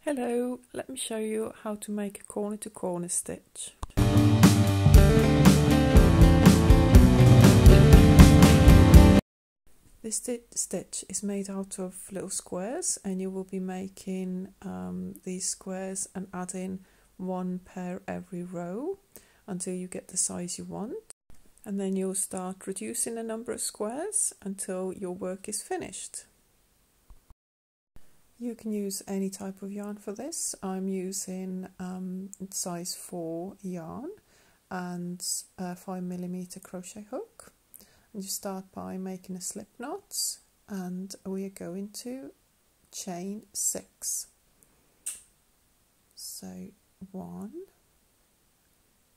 Hello, let me show you how to make a corner to corner stitch. This stitch is made out of little squares, and you will be making these squares and adding one pair every row until you get the size you want, and then you'll start reducing the number of squares until your work is finished. You can use any type of yarn for this. I'm using size 4 yarn and a 5mm crochet hook. And you start by making a slip knot, and we are going to chain 6. So 1,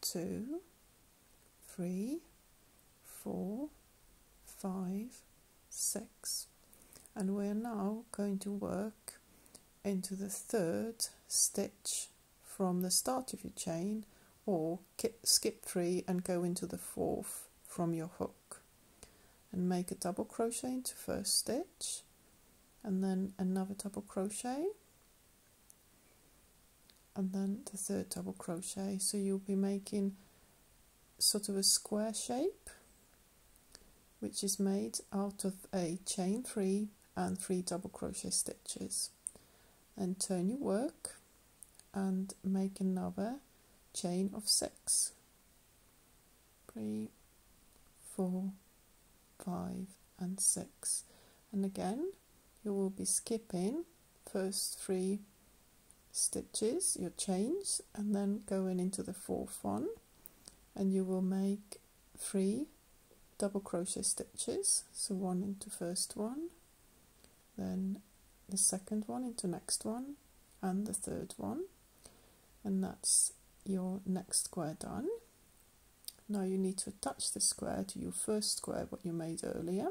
2, 3, 4, 5, 6. And we're now going to work into the 3rd stitch from the start of your chain, or skip 3 and go into the 4th from your hook, and make a double crochet into 1st stitch, and then another double crochet, and then the 3rd double crochet. So you'll be making sort of a square shape, which is made out of a chain 3 and 3 double crochet stitches. And turn your work and make another chain of 6. 3, 4, 5 and 6. And again you will be skipping first 3 stitches, your chains, and then going into the 4th one, and you will make 3 double crochet stitches. So 1 into first one, then the 2nd one into next one, and the 3rd one, and that's your next square done. Now you need to attach the square to your first square what you made earlier.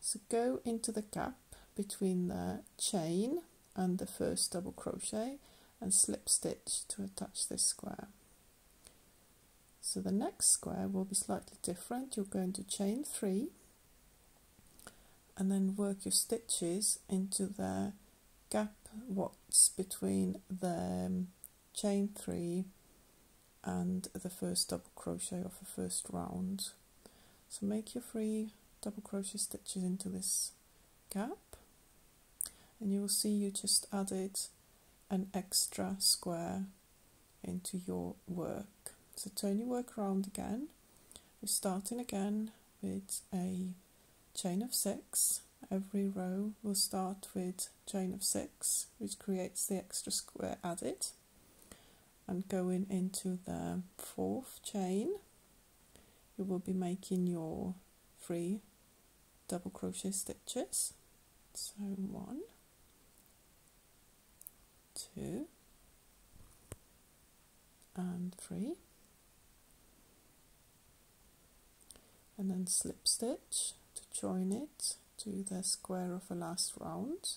So go into the gap between the chain and the first double crochet and slip stitch to attach this square. So the next square will be slightly different. You're going to chain 3 and then work your stitches into the gap what's between the chain 3 and the first double crochet of the first round. So make your 3 double crochet stitches into this gap, and you will see you just added an extra square into your work. So turn your work around again. We're starting again with a chain of 6. Every row will start with chain of 6, which creates the extra square added, and going into the 4th chain you will be making your 3 double crochet stitches. So 1, 2 and 3, and then slip stitch to join it to the square of the last round,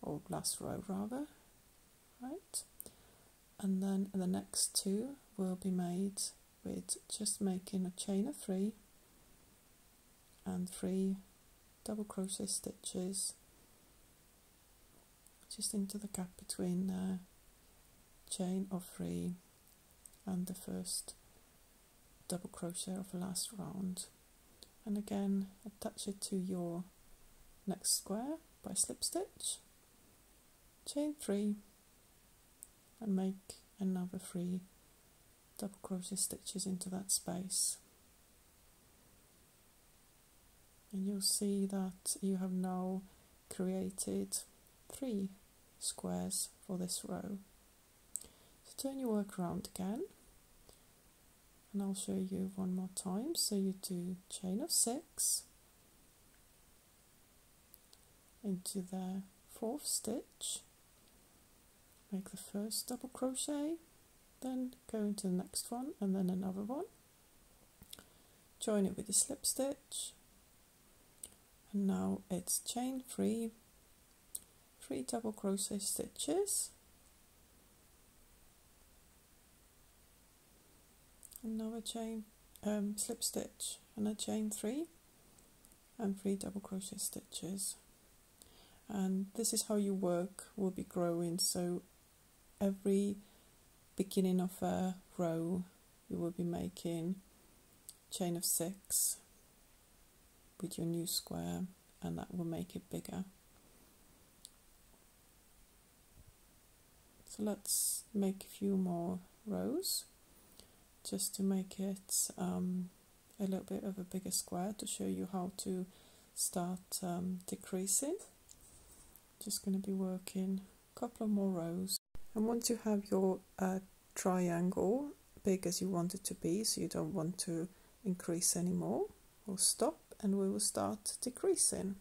or last row rather, right? And then the next 2 will be made with just making a chain of 3 and 3 double crochet stitches just into the gap between the chain of 3 and the first double crochet of the last round, and again attach it to your next square by slip stitch, chain 3 and make another 3 double crochet stitches into that space, and you'll see that you have now created 3 squares for this row. So turn your work around again, and I'll show you one more time. So you do chain of 6 into the 4th stitch, make the first double crochet, then go into the next one and then another one, join it with a slip stitch, and now it's chain 3, 3 double crochet stitches, another chain slip stitch and a chain 3 and 3 double crochet stitches, and this is how your work will be growing. So every beginning of a row you will be making chain of 6 with your new square, and that will make it bigger. So let's make a few more rows just to make it a little bit of a bigger square, to show you how to start decreasing. Just going to be working a couple of more rows, and once you have your triangle big as you want it to be, so you don't want to increase anymore, we'll stop and we will start decreasing.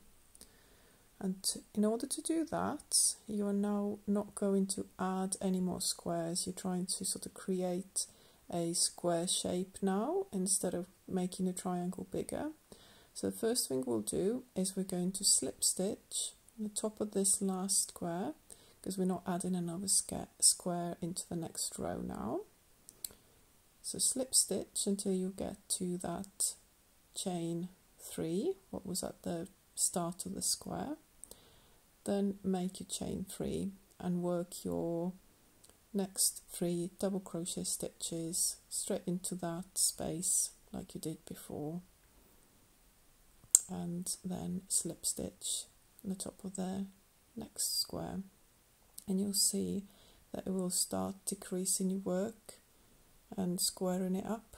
And in order to do that, you are now not going to add any more squares. You're trying to sort of create a square shape now instead of making a triangle bigger. So the first thing we'll do is we're going to slip stitch on the top of this last square, because we're not adding another square into the next row now. So slip stitch until you get to that chain 3, what was at the start of the square. Then make your chain 3 and work your next 3 double crochet stitches straight into that space like you did before, and then slip stitch on the top of the next square, and you'll see that it will start decreasing your work and squaring it up.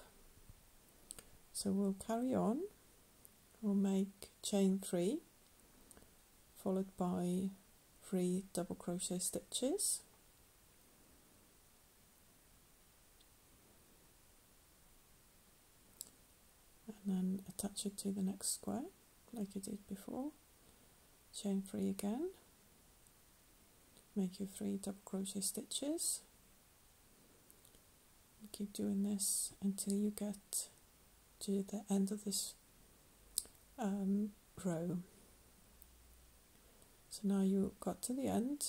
So we'll carry on. We'll make chain 3 followed by 3 double crochet stitches, and then attach it to the next square like you did before. Chain 3 again, make your 3 double crochet stitches, and keep doing this until you get to the end of this row. So now you've got to the end,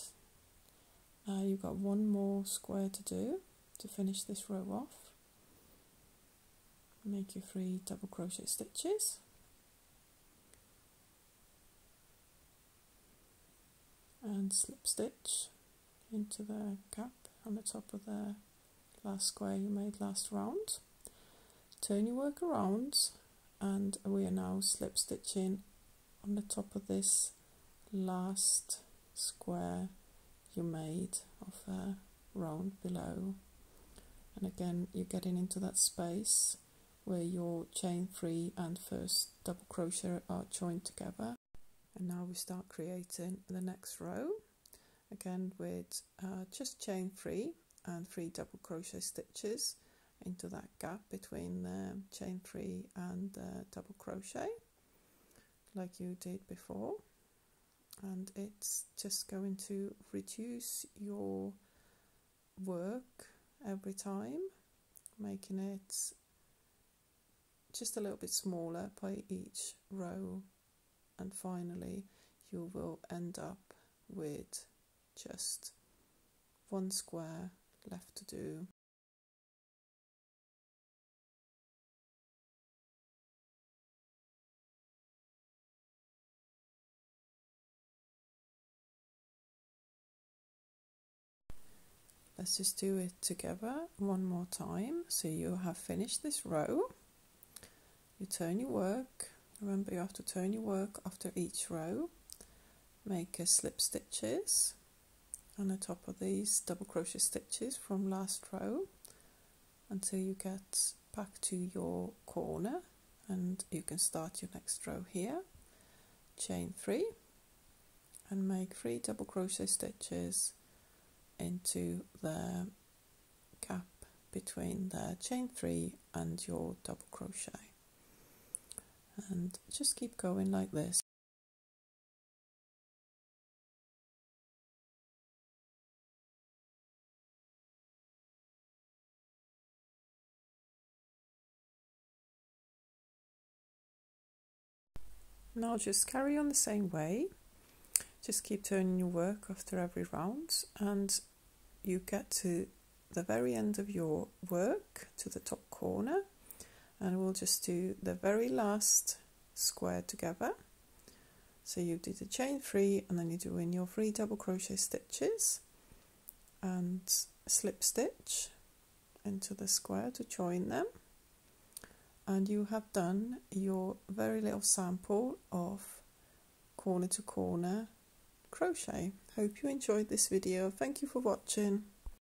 you've got one more square to do to finish this row off. Make your 3 double crochet stitches, and slip stitch into the gap on the top of the last square you made last round. Turn your work around, and we are now slip stitching on the top of this last square you made of a round below. And again, you're getting into that space where your chain 3 and first double crochet are joined together. And now we start creating the next row, again with just chain 3 and 3 double crochet stitches into that gap between the chain 3 and double crochet like you did before. And it's just going to reduce your work every time, making it just a little bit smaller by each row, and finally you will end up with just one square left to do. Let's just do it together one more time. So you have finished this row, you turn your work, remember you have to turn your work after each row, make a slip stitches on the top of these double crochet stitches from last row until you get back to your corner, and you can start your next row here. Chain 3 and make 3 double crochet stitches into the gap between the chain 3 and your double crochet, and just keep going like this. Now just carry on the same way, just keep turning your work after every round, and you get to the very end of your work, to the top corner, and we'll just do the very last square together. So you did a chain 3 and then you do in your 3 double crochet stitches and slip stitch into the square to join them, and you have done your very little sample of corner to corner crochet. Hope you enjoyed this video. Thank you for watching.